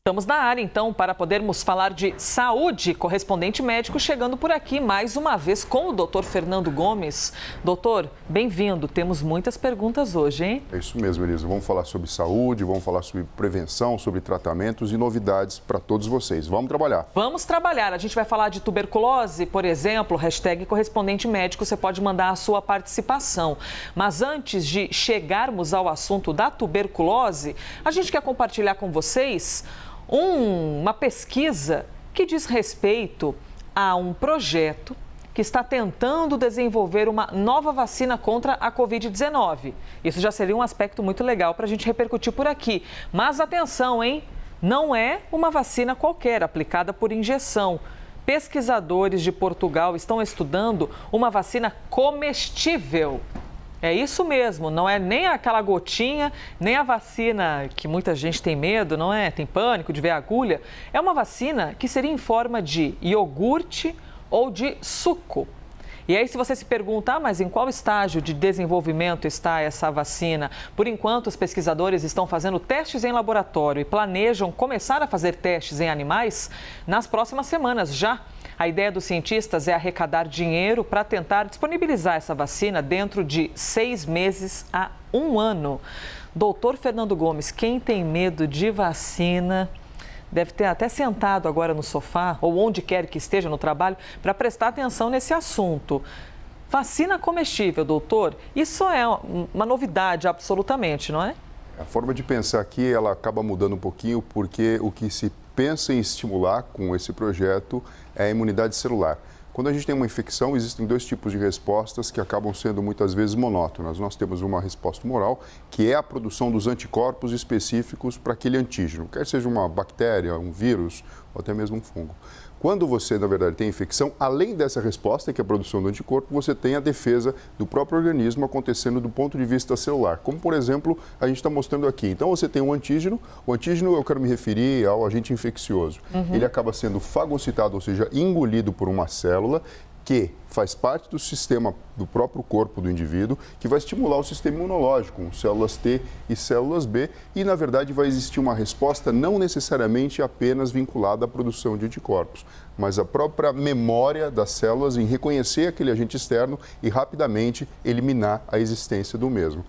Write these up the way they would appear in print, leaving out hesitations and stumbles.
Estamos na área, então, para podermos falar de saúde. Correspondente médico chegando por aqui mais uma vez com o doutor Fernando Gomes. Doutor, bem-vindo. Temos muitas perguntas hoje, hein? É isso mesmo, Elisa. Vamos falar sobre saúde, vamos falar sobre prevenção, sobre tratamentos e novidades para todos vocês. Vamos trabalhar. Vamos trabalhar. A gente vai falar de tuberculose, por exemplo, hashtag correspondente médico. Você pode mandar a sua participação. Mas antes de chegarmos ao assunto da tuberculose, a gente quer compartilhar com vocês uma pesquisa que diz respeito a um projeto que está tentando desenvolver uma nova vacina contra a Covid-19. Isso já seria um aspecto muito legal para a gente repercutir por aqui. Mas atenção, hein? Não é uma vacina qualquer aplicada por injeção. Pesquisadores de Portugal estão estudando uma vacina comestível. É isso mesmo, não é nem aquela gotinha, nem a vacina que muita gente tem medo, não é? Tem pânico de ver a agulha. É uma vacina que seria em forma de iogurte ou de suco. E aí, se você se pergunta, mas em qual estágio de desenvolvimento está essa vacina? Por enquanto, os pesquisadores estão fazendo testes em laboratório e planejam começar a fazer testes em animais nas próximas semanas já. A ideia dos cientistas é arrecadar dinheiro para tentar disponibilizar essa vacina dentro de 6 meses a 1 ano. Doutor Fernando Gomes, quem tem medo de vacina deve ter até sentado agora no sofá ou onde quer que esteja no trabalho para prestar atenção nesse assunto. Vacina comestível, doutor, isso é uma novidade absolutamente, não é? A forma de pensar aqui, ela acaba mudando um pouquinho porque o que se pensa em estimular com esse projeto é a imunidade celular. Quando a gente tem uma infecção, existem 2 tipos de respostas que acabam sendo muitas vezes monótonas. Nós temos uma resposta humoral, que é a produção dos anticorpos específicos para aquele antígeno, quer seja uma bactéria, um vírus ou até mesmo um fungo. Quando você, na verdade, tem infecção, além dessa resposta, que é a produção do anticorpo, você tem a defesa do próprio organismo acontecendo do ponto de vista celular, como, por exemplo, a gente está mostrando aqui. Então, você tem um antígeno. O antígeno, eu quero me referir ao agente infeccioso. Ele acaba sendo fagocitado, ou seja, engolido por uma célula que faz parte do sistema do próprio corpo do indivíduo, que vai estimular o sistema imunológico, com células T e células B, e na verdade vai existir uma resposta não necessariamente apenas vinculada à produção de anticorpos, mas a própria memória das células em reconhecer aquele agente externo e rapidamente eliminar a existência do mesmo.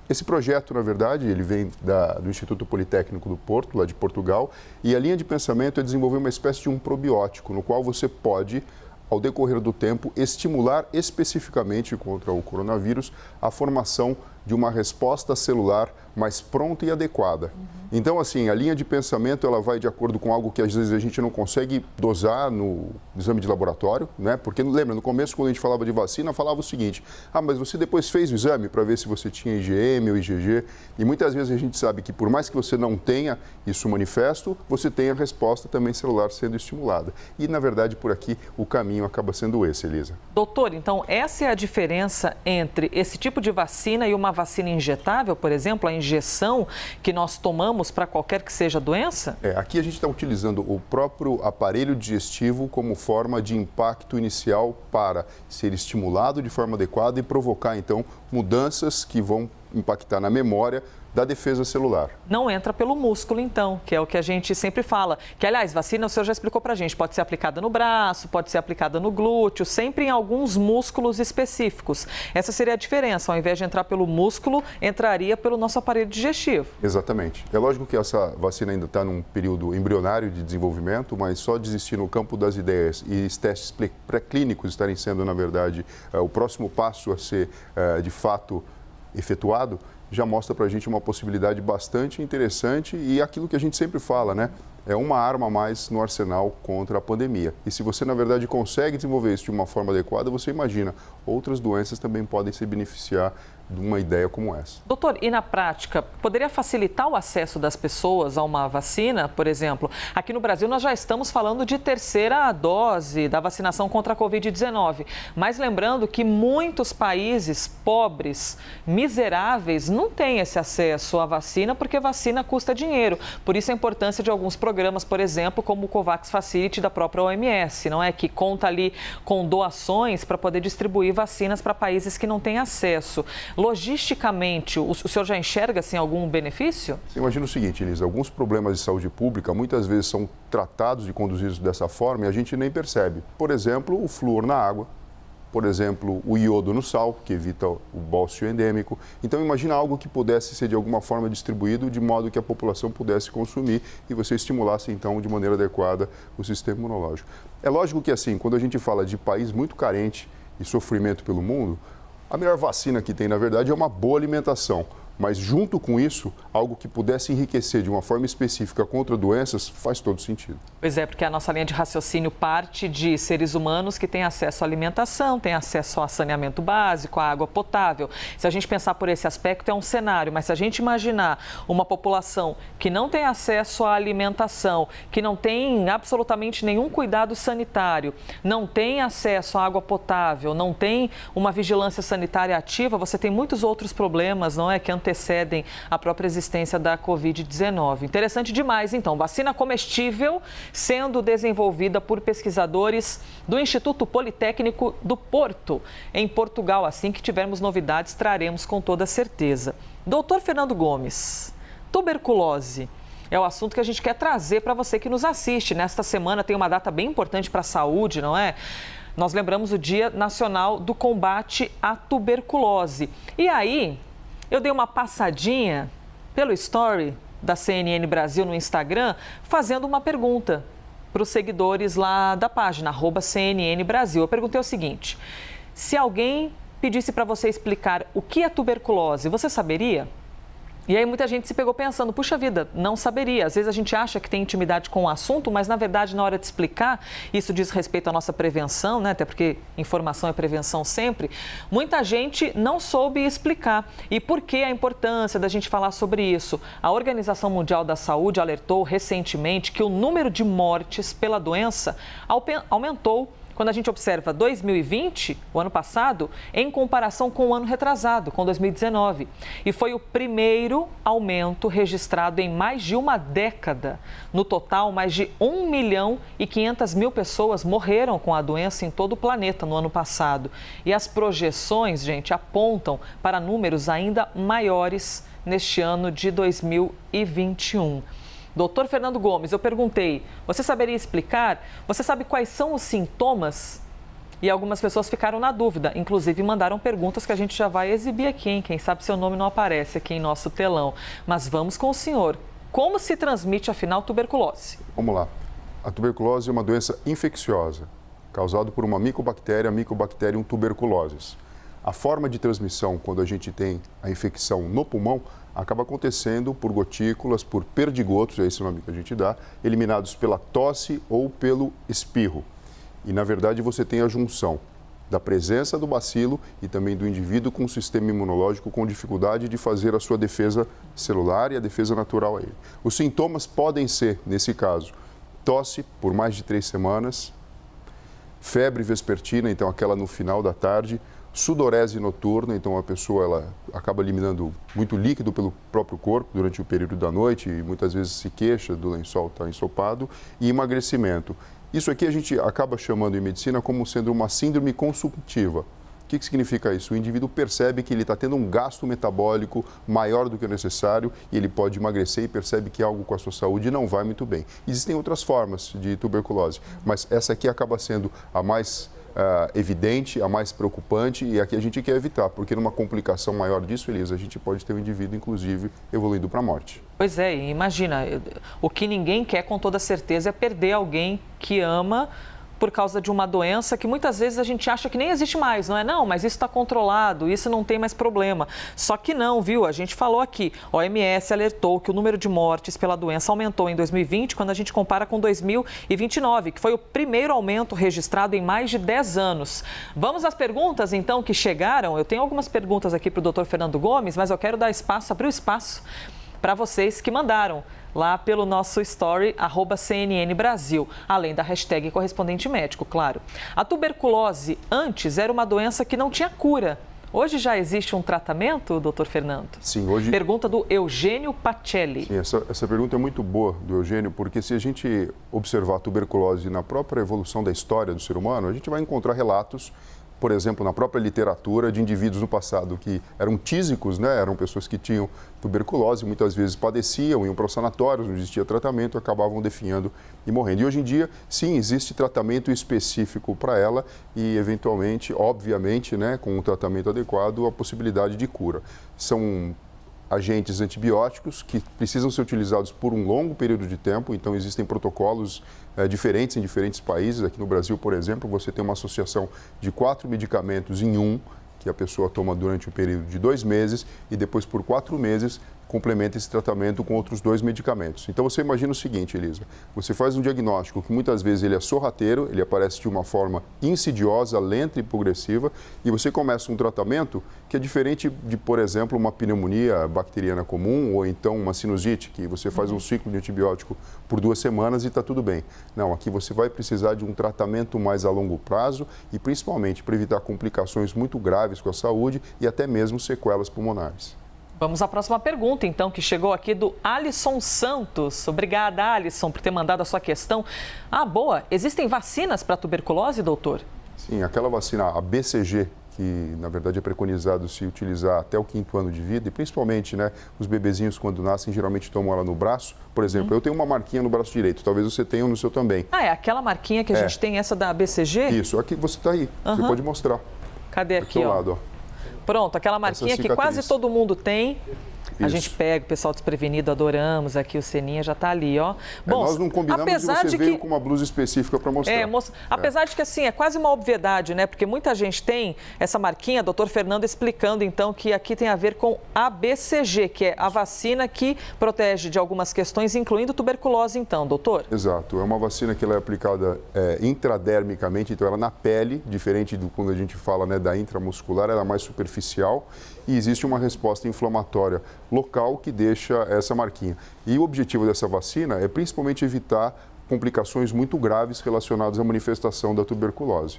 Esse projeto, na verdade, ele vem do Instituto Politécnico do Porto, lá de Portugal, e a linha de pensamento é desenvolver uma espécie de um probiótico, no qual você pode, ao decorrer do tempo, estimular especificamente contra o coronavírus a formação de uma resposta celular mais pronta e adequada. Então, assim, a linha de pensamento ela vai de acordo com algo que às vezes a gente não consegue dosar no exame de laboratório, né? Porque, lembra, no começo, quando a gente falava de vacina, falava o seguinte: mas você depois fez o exame para ver se você tinha IgM ou IgG? E muitas vezes a gente sabe que por mais que você não tenha isso manifesto, você tem a resposta também celular sendo estimulada. E, na verdade, por aqui, o caminho acaba sendo esse, Elisa. Doutor, então, essa é a diferença entre esse tipo de vacina e uma vacina injetável, por exemplo, a injeção que nós tomamos para qualquer que seja a doença? Aqui a gente está utilizando o próprio aparelho digestivo como forma de impacto inicial para ser estimulado de forma adequada e provocar, então, mudanças que vão impactar na memória da defesa celular. Não entra pelo músculo, então, que é o que a gente sempre fala. Que, aliás, vacina, o senhor já explicou pra gente, pode ser aplicada no braço, pode ser aplicada no glúteo, sempre em alguns músculos específicos. Essa seria a diferença, ao invés de entrar pelo músculo, entraria pelo nosso aparelho digestivo. Exatamente. É lógico que essa vacina ainda está num período embrionário de desenvolvimento, mas só de existir no campo das ideias e os testes pré-clínicos estarem sendo, na verdade, o próximo passo a ser, de fato, efetuado, já mostra para a gente uma possibilidade bastante interessante e aquilo que a gente sempre fala, né? É uma arma a mais no arsenal contra a pandemia. E se você, na verdade, consegue desenvolver isso de uma forma adequada, você imagina, outras doenças também podem se beneficiar de uma ideia como essa. Doutor, e na prática, poderia facilitar o acesso das pessoas a uma vacina, por exemplo? Aqui no Brasil nós já estamos falando de terceira dose da vacinação contra a Covid-19, mas lembrando que muitos países pobres, miseráveis, não têm esse acesso à vacina porque vacina custa dinheiro. Por isso a importância de alguns programas programas, por exemplo, como o COVAX Facility da própria OMS, não é? Que conta ali com doações para poder distribuir vacinas para países que não têm acesso. Logisticamente, o senhor já enxerga assim, algum benefício? Imagina o seguinte, Elisa, alguns problemas de saúde pública muitas vezes são tratados e conduzidos dessa forma e a gente nem percebe. Por exemplo, o flúor na água. Por exemplo, o iodo no sal, que evita o bócio endêmico. Então, imagina algo que pudesse ser de alguma forma distribuído de modo que a população pudesse consumir e você estimulasse, então, de maneira adequada o sistema imunológico. É lógico que, assim, quando a gente fala de país muito carente e sofrimento pelo mundo, a melhor vacina que tem, na verdade, é uma boa alimentação. Mas, junto com isso, algo que pudesse enriquecer de uma forma específica contra doenças faz todo sentido. Pois é, porque a nossa linha de raciocínio parte de seres humanos que têm acesso à alimentação, têm acesso a saneamento básico, à água potável. Se a gente pensar por esse aspecto, é um cenário, mas se a gente imaginar uma população que não tem acesso à alimentação, que não tem absolutamente nenhum cuidado sanitário, não tem acesso à água potável, não tem uma vigilância sanitária ativa, você tem muitos outros problemas, não é, que antecedem a própria existência da Covid-19. Interessante demais, então, vacina comestível sendo desenvolvida por pesquisadores do Instituto Politécnico do Porto, em Portugal. Assim que tivermos novidades, traremos com toda certeza. Doutor Fernando Gomes, tuberculose é o assunto que a gente quer trazer para você que nos assiste. Nesta semana tem uma data bem importante para a saúde, não é? Nós lembramos o Dia Nacional do Combate à Tuberculose. E aí, eu dei uma passadinha pelo story da CNN Brasil no Instagram, fazendo uma pergunta para os seguidores lá da página, @CNN Brasil. Eu perguntei o seguinte: se alguém pedisse para você explicar o que é tuberculose, você saberia? E aí muita gente se pegou pensando, puxa vida, não saberia. Às vezes a gente acha que tem intimidade com o assunto, mas na verdade na hora de explicar, isso diz respeito à nossa prevenção, né? Até porque informação é prevenção sempre. Muita gente não soube explicar. E por que a importância da gente falar sobre isso? A Organização Mundial da Saúde alertou recentemente que o número de mortes pela doença aumentou quando a gente observa 2020, o ano passado, em comparação com o ano retrasado, com 2019. E foi o primeiro aumento registrado em mais de uma década. No total, mais de 1.500.000 pessoas morreram com a doença em todo o planeta no ano passado. E as projeções, gente, apontam para números ainda maiores neste ano de 2021. Doutor Fernando Gomes, eu perguntei, você saberia explicar? Você sabe quais são os sintomas? E algumas pessoas ficaram na dúvida, inclusive mandaram perguntas que a gente já vai exibir aqui, hein? Quem sabe seu nome não aparece aqui em nosso telão. Mas vamos com o senhor. Como se transmite, afinal, tuberculose? Vamos lá. A tuberculose é uma doença infecciosa, causada por uma Mycobacterium tuberculosis. A forma de transmissão, quando a gente tem a infecção no pulmão, acaba acontecendo por gotículas, por perdigotos, é esse o nome que a gente dá, eliminados pela tosse ou pelo espirro. E, na verdade, você tem a junção da presença do bacilo e também do indivíduo com um sistema imunológico com dificuldade de fazer a sua defesa celular e a defesa natural a ele. Os sintomas podem ser, nesse caso, tosse por mais de 3 semanas, febre vespertina, então aquela no final da tarde, sudorese noturna, então a pessoa ela acaba eliminando muito líquido pelo próprio corpo durante o período da noite e muitas vezes se queixa do lençol estar ensopado, e emagrecimento. Isso aqui a gente acaba chamando em medicina como sendo uma síndrome consumptiva. O que significa isso? O indivíduo percebe que ele está tendo um gasto metabólico maior do que o necessário e ele pode emagrecer e percebe que algo com a sua saúde não vai muito bem. Existem outras formas de tuberculose, mas essa aqui acaba sendo a mais evidente, a mais preocupante e a que a gente quer evitar, porque numa complicação maior disso, Elisa, a gente pode ter um indivíduo, inclusive, evoluindo para a morte. Pois é, imagina, o que ninguém quer com toda certeza é perder alguém que ama por causa de uma doença que muitas vezes a gente acha que nem existe mais, não é? Não, mas isso está controlado, isso não tem mais problema. Só que não, viu? A gente falou aqui, a OMS alertou que o número de mortes pela doença aumentou em 2020, quando a gente compara com 2029, que foi o primeiro aumento registrado em mais de 10 anos. Vamos às perguntas, então, que chegaram? Eu tenho algumas perguntas aqui para o doutor Fernando Gomes, mas eu quero dar espaço, abrir o espaço para vocês que mandaram lá pelo nosso story, @CNN Brasil, além da hashtag correspondente médico, claro. A tuberculose antes era uma doença que não tinha cura. Hoje já existe um tratamento, doutor Fernando? Sim, hoje... Pergunta do Eugênio Pacelli. Sim, essa pergunta é muito boa do Eugênio, porque se a gente observar a tuberculose na própria evolução da história do ser humano, a gente vai encontrar relatos, por exemplo, na própria literatura, de indivíduos no passado que eram tísicos, né? Eram pessoas que tinham tuberculose, muitas vezes padeciam, iam para os sanatórios, não existia tratamento, acabavam definhando e morrendo. E hoje em dia, sim, existe tratamento específico para ela e, eventualmente, obviamente, né, com um tratamento adequado, a possibilidade de cura. São agentes antibióticos que precisam ser utilizados por um longo período de tempo, então existem protocolos diferentes em diferentes países. Aqui no Brasil, por exemplo, você tem uma associação de 4 medicamentos em um, que a pessoa toma durante um período de 2 meses e depois por 4 meses complementa esse tratamento com outros 2 medicamentos. Então você imagina o seguinte, Elisa, você faz um diagnóstico que muitas vezes ele é sorrateiro, ele aparece de uma forma insidiosa, lenta e progressiva, e você começa um tratamento que é diferente de, por exemplo, uma pneumonia bacteriana comum ou então uma sinusite, que você faz um ciclo de antibiótico por 2 semanas e está tudo bem. Não, aqui você vai precisar de um tratamento mais a longo prazo e principalmente para evitar complicações muito graves com a saúde e até mesmo sequelas pulmonares. Vamos à próxima pergunta, então, que chegou aqui do Alisson Santos. Obrigada, Alisson, por ter mandado a sua questão. Ah, boa. Existem vacinas para tuberculose, doutor? Sim, aquela vacina, a BCG, que na verdade é preconizado se utilizar até o 5º ano de vida, e principalmente, né, os bebezinhos quando nascem geralmente tomam ela no braço. Por exemplo, eu tenho uma marquinha no braço direito, talvez você tenha no seu também. Ah, é aquela marquinha que a gente tem, essa da BCG? Isso, aqui você está aí, você pode mostrar. Cadê aqui, ó? Lado, ó. Pronto, aquela marquinha que quase todo mundo tem. A gente pega o pessoal desprevenido, adoramos aqui, o Seninha já está ali, ó. Bom, nós não combinamos e você veio com uma blusa específica para mostrar. Apesar de que, assim, é quase uma obviedade, né? Porque muita gente tem essa marquinha, doutor Fernando explicando, então, que aqui tem a ver com a BCG, que é a vacina que protege de algumas questões, incluindo tuberculose, então, doutor? Exato, é uma vacina que ela é aplicada intradermicamente, então ela na pele, diferente do quando a gente fala, né, da intramuscular, ela é mais superficial e existe uma resposta inflamatória local que deixa essa marquinha. E o objetivo dessa vacina é principalmente evitar complicações muito graves relacionadas à manifestação da tuberculose.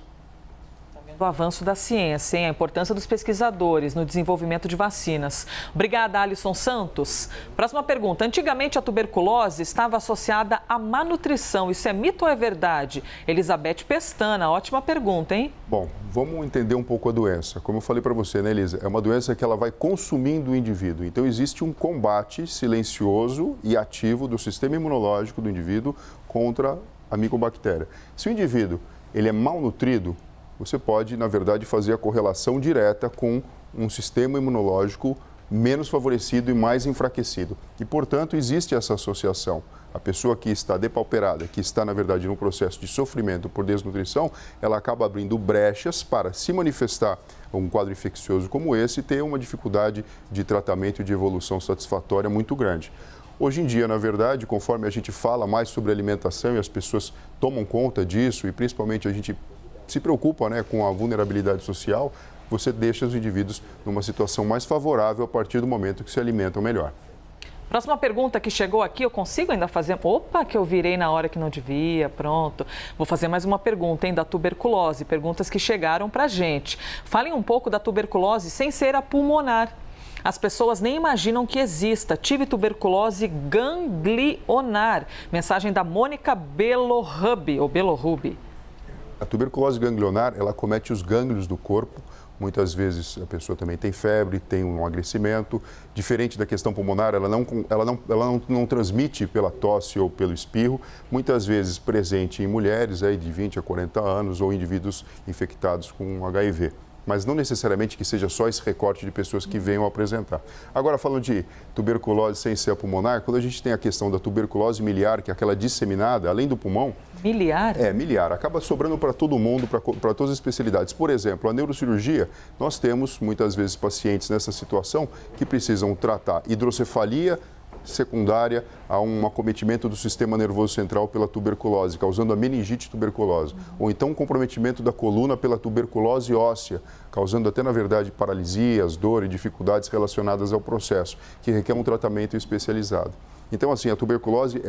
Do avanço da ciência, hein? A importância dos pesquisadores no desenvolvimento de vacinas. Obrigada, Alisson Santos. Próxima pergunta. Antigamente a tuberculose estava associada à má nutrição. Isso é mito ou é verdade? Elizabeth Pestana, ótima pergunta, hein? Bom, vamos entender um pouco a doença. Como eu falei para você, né, Elisa? É uma doença que ela vai consumindo o indivíduo. Então existe um combate silencioso e ativo do sistema imunológico do indivíduo contra a micobactéria. Se o indivíduo ele é malnutrido, você pode, na verdade, fazer a correlação direta com um sistema imunológico menos favorecido e mais enfraquecido. E, portanto, existe essa associação. A pessoa que está depauperada, que está, na verdade, num processo de sofrimento por desnutrição, ela acaba abrindo brechas para se manifestar um quadro infeccioso como esse e ter uma dificuldade de tratamento e de evolução satisfatória muito grande. Hoje em dia, na verdade, conforme a gente fala mais sobre alimentação e as pessoas tomam conta disso e, principalmente, a gente se preocupa, né, com a vulnerabilidade social, você deixa os indivíduos numa situação mais favorável a partir do momento que se alimentam melhor. Próxima pergunta que chegou aqui, eu consigo ainda fazer... Opa, que eu virei na hora que não devia, pronto. Vou fazer mais uma pergunta, hein, da tuberculose, perguntas que chegaram pra gente. Falem um pouco da tuberculose sem ser a pulmonar. As pessoas nem imaginam que exista. Tive tuberculose ganglionar. Mensagem da Mônica Belorrubi, ou Belorrubi. A tuberculose ganglionar, ela acomete os gânglios do corpo. Muitas vezes a pessoa também tem febre, tem um agressimento. Diferente da questão pulmonar, ela não transmite pela tosse ou pelo espirro. Muitas vezes presente em mulheres aí de 20 a 40 anos ou indivíduos infectados com HIV. Mas não necessariamente que seja só esse recorte de pessoas que venham apresentar. Agora, falando de tuberculose sem ser pulmonar, quando a gente tem a questão da tuberculose miliar, que é aquela disseminada, além do pulmão... Miliar? É, miliar. Acaba sobrando para todo mundo, para todas as especialidades. Por exemplo, a neurocirurgia, nós temos muitas vezes pacientes nessa situação que precisam tratar hidrocefalia secundária a um acometimento do sistema nervoso central pela tuberculose, causando a meningite tuberculose. Ou então um comprometimento da coluna pela tuberculose óssea, causando até, na verdade, paralisias, dor e dificuldades relacionadas ao processo, que requer um tratamento especializado. Então, assim, a tuberculose,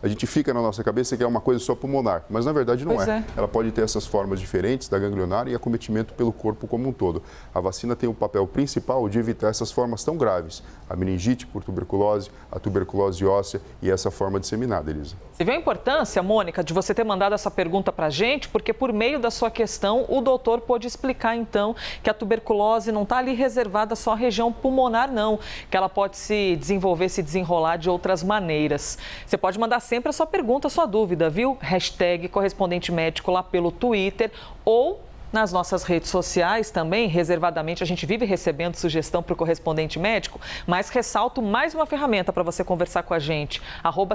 a gente fica na nossa cabeça que é uma coisa só pulmonar, mas na verdade não é. Ela pode ter essas formas diferentes da ganglionar e acometimento pelo corpo como um todo. A vacina tem o papel principal de evitar essas formas tão graves, a meningite por tuberculose, a tuberculose óssea e essa forma disseminada, Elisa. Você viu a importância, Mônica, de você ter mandado essa pergunta para a gente, porque por meio da sua questão, o doutor pôde explicar, então, que a tuberculose não está ali reservada só à região pulmonar, não, que ela pode se desenvolver, se desenrolar de outras maneiras. Você pode mandar sempre a sua pergunta, a sua dúvida, viu? Hashtag correspondente médico lá pelo Twitter ou nas nossas redes sociais também, reservadamente, a gente vive recebendo sugestão para o correspondente médico, mas ressalto mais uma ferramenta para você conversar com a gente,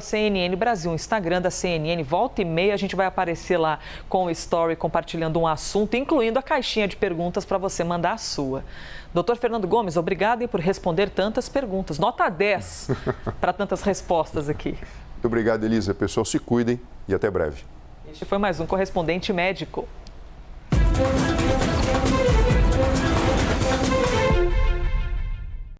@CNN Brasil, Instagram da CNN, volta e meia a gente vai aparecer lá com o story, compartilhando um assunto, incluindo a caixinha de perguntas para você mandar a sua. Doutor Fernando Gomes, obrigado por responder tantas perguntas, nota 10 para tantas respostas aqui. Muito obrigado, Elisa. Pessoal, se cuidem e até breve. Este foi mais um Correspondente Médico.